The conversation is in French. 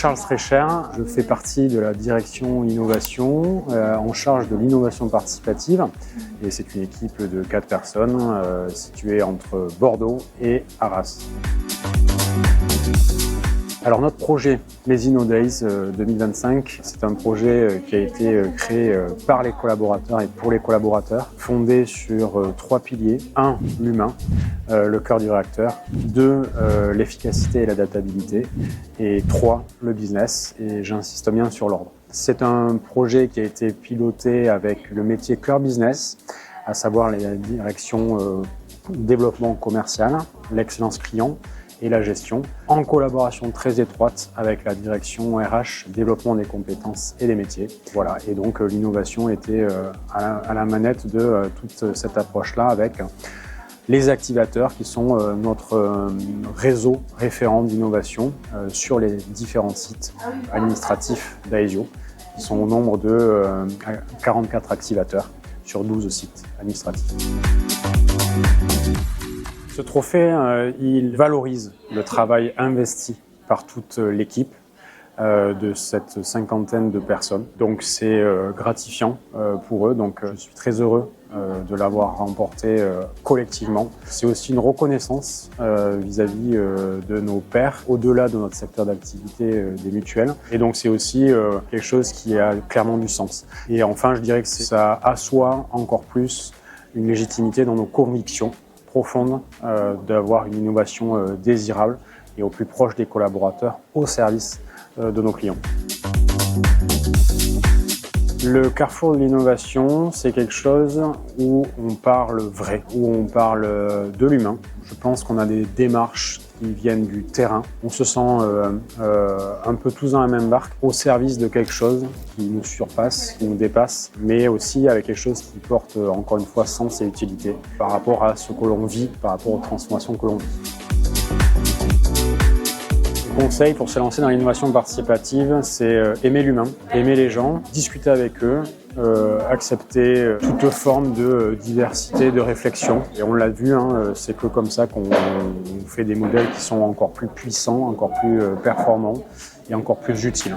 Charles Streicher, je fais partie de la direction innovation en charge de l'innovation participative et c'est une équipe de 4 personnes située entre Bordeaux et Arras. Alors notre projet Les InnoDays 2025, c'est un projet qui a été créé par les collaborateurs et pour les collaborateurs, fondé sur 3 piliers. 1, l'humain, le cœur du réacteur. 2, l'efficacité et l'adaptabilité. Et 3, le business. Et j'insiste bien sur l'ordre. C'est un projet qui a été piloté avec le métier cœur business, à savoir la direction développement commercial, l'excellence client, et la gestion, en collaboration très étroite avec la direction RH, développement des compétences et des métiers. Voilà, et donc l'innovation était à la manette de toute cette approche-là avec les activateurs qui sont notre réseau référent d'innovation sur les différents sites administratifs d'Aesio. Ils sont au nombre de 44 activateurs sur 12 sites administratifs. Ce trophée, il valorise le travail investi par toute l'équipe de cette 50aine de personnes. Donc c'est gratifiant pour eux. Donc je suis très heureux de l'avoir remporté collectivement. C'est aussi une reconnaissance vis-à-vis de nos pairs, au-delà de notre secteur d'activité des mutuelles. Et donc c'est aussi quelque chose qui a clairement du sens. Et enfin, je dirais que ça assoit encore plus une légitimité dans nos convictions profonde d'avoir une innovation désirable et au plus proche des collaborateurs au service de nos clients. Le carrefour de l'innovation, c'est quelque chose où on parle vrai, où on parle de l'humain. Je pense qu'on a des démarches qui viennent du terrain. On se sent un peu tous dans la même barque, au service de quelque chose qui nous surpasse, qui nous dépasse, mais aussi avec quelque chose qui porte encore une fois sens et utilité par rapport à ce que l'on vit, par rapport aux transformations que l'on vit. Le conseil pour se lancer dans l'innovation participative, c'est aimer l'humain, aimer les gens, discuter avec eux, accepter toute forme de diversité, de réflexion. Et on l'a vu, c'est que comme ça qu'on fait des modèles qui sont encore plus puissants, encore plus performants et encore plus utiles.